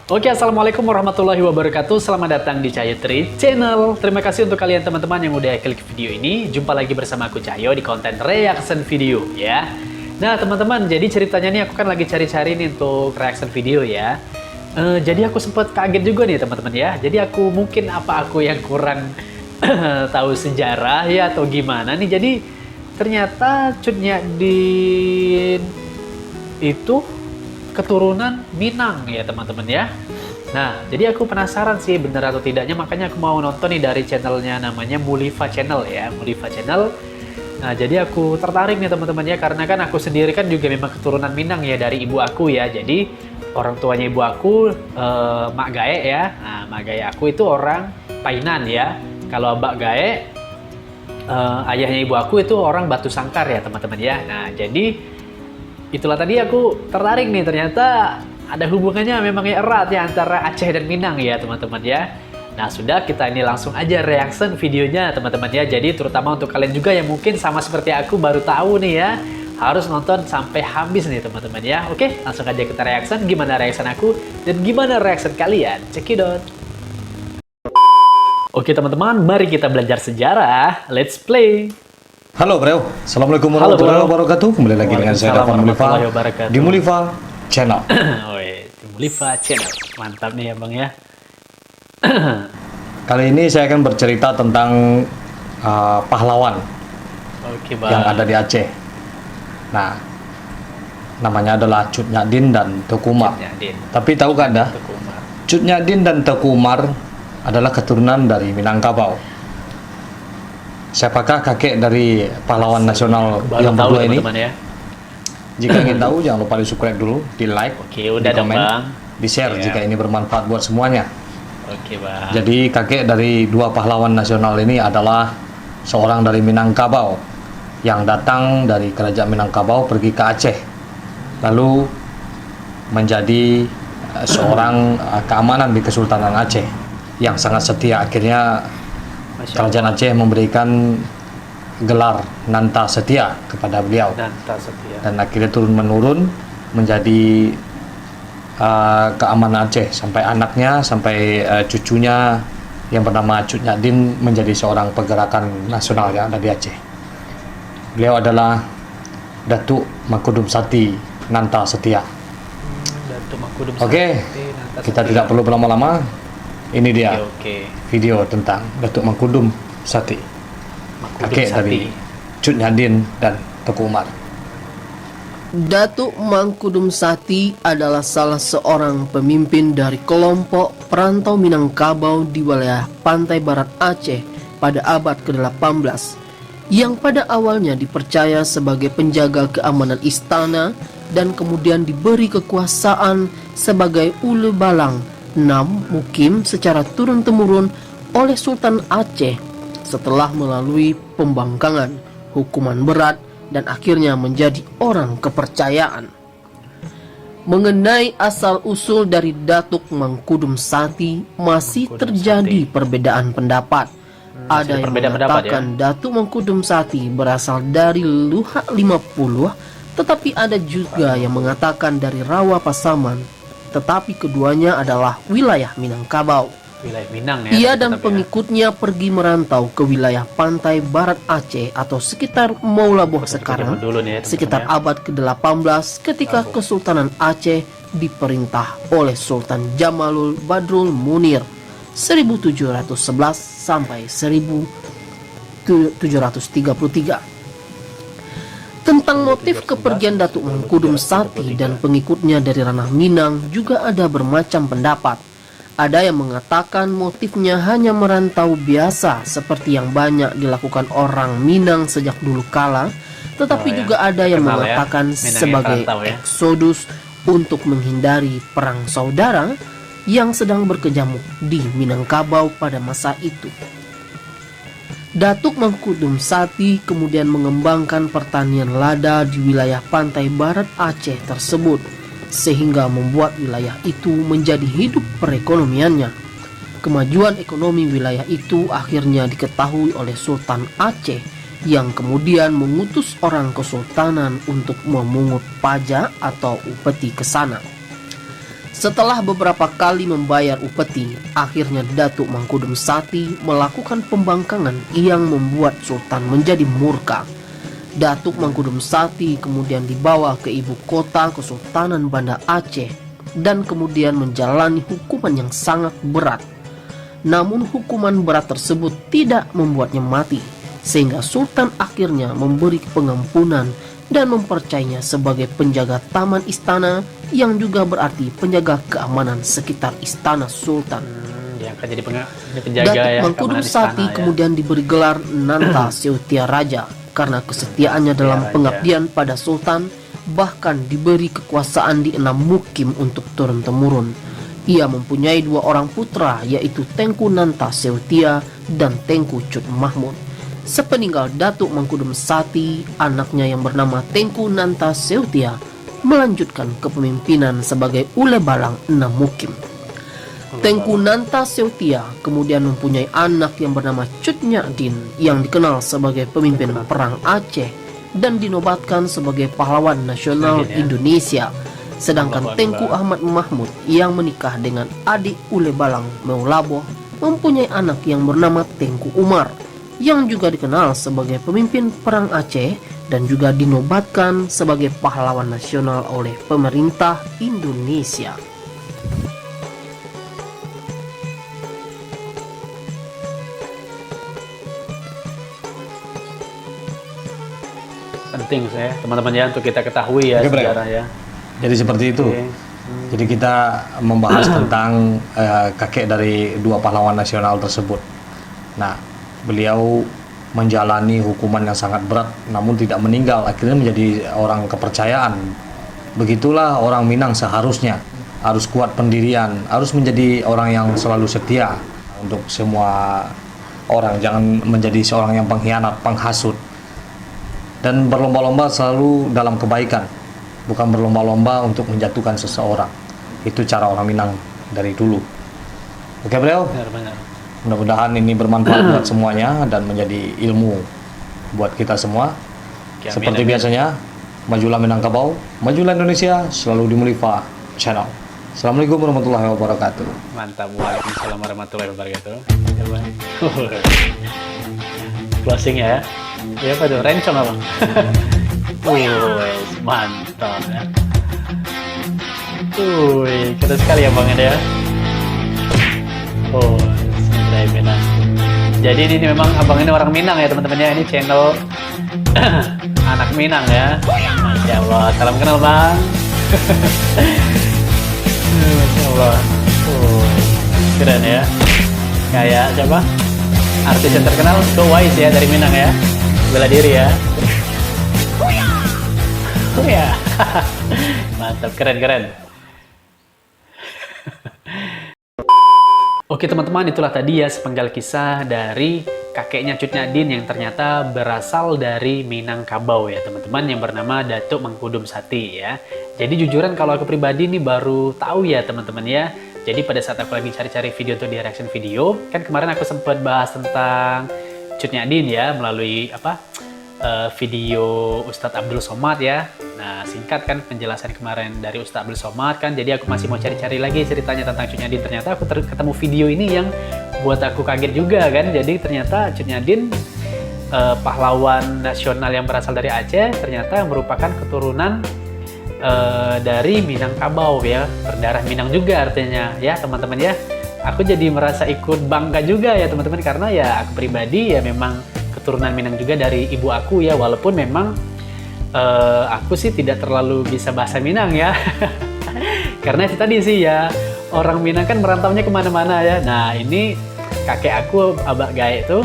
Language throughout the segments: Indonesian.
Oke, assalamualaikum warahmatullahi wabarakatuh. Selamat datang di Cahyo Tri Channel. Terima kasih untuk kalian teman-teman yang udah klik video ini. Jumpa lagi bersama aku Cahyo di konten reaction video ya. Nah teman-teman, jadi ceritanya nih aku kan lagi cari-cari nih untuk reaction video ya. Jadi aku sempat kaget juga nih teman-teman ya. Jadi aku mungkin aku yang kurang tahu sejarah ya atau gimana nih. Jadi ternyata Cut Nyak-Dien itu keturunan Minang ya teman-teman ya. Nah jadi aku penasaran sih bener atau tidaknya, makanya aku mau nonton nih dari channelnya, namanya Mulifa Channel ya, Mulifa Channel. Nah jadi aku tertarik nih teman-teman ya, karena kan aku sendiri kan juga memang keturunan Minang ya dari ibu aku ya. Jadi orang tuanya ibu aku Mak Gae ya. Nah Mak Gae aku itu orang Painan ya. Kalau Mbak Gae ayahnya ibu aku itu orang Batu Sangkar ya teman-teman ya. Nah jadi itulah tadi aku tertarik nih, ternyata ada hubungannya memang erat ya antara Aceh dan Minang ya teman-teman ya. Nah sudah, kita ini langsung aja reaction videonya teman-teman ya. Jadi terutama untuk kalian juga yang mungkin sama seperti aku baru tahu nih ya, harus nonton sampai habis nih teman-teman ya. Oke, langsung aja kita reaction. Gimana reaction aku dan gimana reaction kalian? Cekidot. Oke teman-teman, mari kita belajar sejarah. Let's play. Halo bro, assalamualaikum warahmatullahi wabarakatuh. Kembali lagi dengan saya Dafan Mulifa di Mulifa Channel. Di Mulifa Channel, mantap nih ya bang ya. Kali ini saya akan bercerita tentang pahlawan yang ada di Aceh. Nah, namanya adalah Cut Nyak-Dien dan Teuku Umar. Tapi tahukah Anda, Cut Nyak-Dien dan Teuku Umar adalah keturunan dari Minangkabau. Siapakah kakek dari pahlawan nasional yang berdua ini? Ya. Jika ingin tahu, jangan lupa di subscribe dulu, di like, di komen, di share jika ini bermanfaat buat semuanya. Oke bang. Jadi kakek dari dua pahlawan nasional ini adalah seorang dari Minangkabau yang datang dari kerajaan Minangkabau pergi ke Aceh, lalu menjadi seorang keamanan di Kesultanan Aceh yang sangat setia. Akhirnya kerajaan Aceh memberikan gelar Nanta Setia kepada beliau. Nanta Setia. Dan akhirnya turun-menurun menjadi keamanan Aceh sampai anaknya, sampai cucunya yang bernama Cut Nyak-Dien menjadi seorang pergerakan nasional yang ada di Aceh. Beliau adalah Datuk Mangkudum Sati Nanta Setia. Oke, kita tidak perlu berlama-lama. Ini dia video tentang Datuk Mangkudum Sati, kakek dari Cut Nyak-Dien dan Teuku Umar. Datuk Mangkudum Sati adalah salah seorang pemimpin dari kelompok perantau Minangkabau di wilayah pantai barat Aceh pada abad ke-18, yang pada awalnya dipercaya sebagai penjaga keamanan istana dan kemudian diberi kekuasaan sebagai ulu balang mukim secara turun-temurun oleh Sultan Aceh setelah melalui pembangkangan, hukuman berat, dan akhirnya menjadi orang kepercayaan. Mengenai asal-usul dari Datuk Mangkudum Sati masih terjadi perbedaan pendapat. Ada yang mengatakan Datuk Mangkudum Sati berasal dari Luhak 50, tetapi ada juga yang mengatakan dari Rawa Pasaman, tetapi keduanya adalah wilayah Minangkabau. Wilayah Minang ya. Ia dan pengikutnya pergi merantau ke wilayah pantai barat Aceh atau sekitar Maulaboh sekarang, sekitar abad ke-18 ketika Kesultanan Aceh diperintah oleh Sultan Jamalul Badrul Munir 1711 sampai 1733. Tentang motif kepergian Datuk Mangkudum Sati dan pengikutnya dari ranah Minang juga ada bermacam pendapat. Ada yang mengatakan motifnya hanya merantau biasa seperti yang banyak dilakukan orang Minang sejak dulu kala, tetapi juga ada yang mengatakan sebagai eksodus untuk menghindari perang saudara yang sedang berkecamuk di Minangkabau pada masa itu. Datuk Mangkudum Sati kemudian mengembangkan pertanian lada di wilayah pantai barat Aceh tersebut, sehingga membuat wilayah itu menjadi hidup perekonomiannya. Kemajuan ekonomi wilayah itu akhirnya diketahui oleh Sultan Aceh, yang kemudian mengutus orang kesultanan untuk memungut pajak atau upeti ke sana. Setelah beberapa kali membayar upeti, akhirnya Datuk Mangkudum Sati melakukan pembangkangan yang membuat Sultan menjadi murka. Datuk Mangkudum Sati kemudian dibawa ke ibu kota Kesultanan Banda Aceh dan kemudian menjalani hukuman yang sangat berat. Namun hukuman berat tersebut tidak membuatnya mati, sehingga Sultan akhirnya memberi pengampunan dan mempercayainya sebagai penjaga taman istana yang juga berarti penjaga keamanan sekitar istana Sultan. Yang akan jadi penjaga Datuk ya, Mangkudum keamanan Sati istana, ya. kemudian diberi gelar Nanta Seutia Raja karena kesetiaannya dalam Raja. pengabdian pada Sultan, bahkan diberi kekuasaan di 6 mukim untuk turun-temurun. Ia mempunyai 2 orang putra, yaitu Tengku Nanta Seutia dan Tengku Cut Mahmud. Sepeninggal Datuk Mangkudum Sati, anaknya yang bernama Tengku Nanta Seutia melanjutkan kepemimpinan sebagai Ule Balang 6 mukim. Tengku Nanta Seutia kemudian mempunyai anak yang bernama Cut Nyadin yang dikenal sebagai pemimpin perang Aceh dan dinobatkan sebagai pahlawan nasional Indonesia. Sedangkan Tengku Ahmad Mahmud yang menikah dengan adik Ule Balang Meulaboh mempunyai anak yang bernama Tengku Umar yang juga dikenal sebagai pemimpin perang Aceh dan juga dinobatkan sebagai pahlawan nasional oleh pemerintah Indonesia. Penting saya teman-teman ya untuk kita ketahui ya Oke, Bre. sejarah ya. Jadi seperti itu. Oke. Jadi kita membahas tentang kakek dari 2 pahlawan nasional tersebut. Nah, beliau menjalani hukuman yang sangat berat namun tidak meninggal, akhirnya menjadi orang kepercayaan. Begitulah orang Minang seharusnya, harus kuat pendirian, harus menjadi orang yang selalu setia untuk semua orang, jangan menjadi seorang yang pengkhianat, penghasut, dan berlomba-lomba selalu dalam kebaikan, bukan berlomba-lomba untuk menjatuhkan seseorang. Itu cara orang Minang dari dulu. Oke beliau, Benar-benar. mudah-mudahan ini bermanfaat buat semuanya dan menjadi ilmu buat kita semua. Oke, amin, Seperti amin. biasanya, majulah Minangkabau, majulah Indonesia, selalu di Mulifa Channel. Assalamualaikum warahmatullahi wabarakatuh. Mantap. Waalaikumsalam warahmatullahi wabarakatuh. Coba. Closing ya. Ya apa tuh? Rencong apa? Mantap ya. Keren sekali ya Bang ya. Sindai Minang. Jadi ini memang abang ini orang Minang ya teman-teman ya. Ini channel anak Minang ya. Masya Allah. Salam kenal Bang. Masya Allah. Keren ya. Kayak siapa? Artis yang terkenal Go Wise ya dari Minang ya. Bela diri ya. Ya. Mantap, keren. Oke teman-teman, itulah tadi ya sepenggal kisah dari kakeknya Cut Nyadin yang ternyata berasal dari Minangkabau ya teman-teman, yang bernama Datuk Mangkudum Sati ya. Jadi jujuran kalau aku pribadi nih baru tahu ya teman-teman ya. Jadi pada saat aku lagi cari-cari video untuk di reaction video, kan kemarin aku sempat bahas tentang Cut Nyadin ya melalui video Ustadz Abdul Somad ya. Nah singkat kan penjelasan kemarin dari Ustadz Abdul Somad kan. Jadi aku masih mau cari-cari lagi ceritanya tentang Cut Nyadin. Ternyata aku ketemu video ini yang buat aku kaget juga kan. Jadi ternyata Cut Nyadin pahlawan nasional yang berasal dari Aceh, ternyata merupakan keturunan dari Minangkabau ya, berdarah Minang juga artinya ya teman-teman ya. Aku jadi merasa ikut bangga juga ya teman-teman, karena ya aku pribadi ya memang keturunan Minang juga dari ibu aku ya, walaupun memang aku sih tidak terlalu bisa bahasa Minang ya. Karena itu tadi sih ya, orang Minang kan merantaunya kemana-mana ya. Nah ini kakek aku Abah Gae itu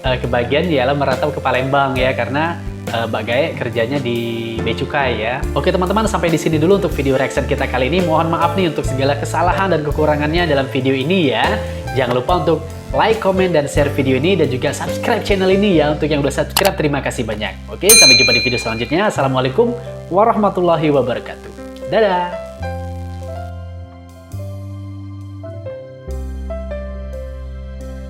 kebagian dialah merantau ke Palembang ya, karena Mbak Gae kerjanya di Bea Cukai ya. Oke teman-teman, sampai di sini dulu untuk video reaction kita kali ini. Mohon maaf nih untuk segala kesalahan dan kekurangannya dalam video ini ya. Jangan lupa untuk like, comment, dan share video ini, dan juga subscribe channel ini ya. Untuk yang udah subscribe, terima kasih banyak. Oke, sampai jumpa di video selanjutnya. Assalamualaikum warahmatullahi wabarakatuh. Dadah!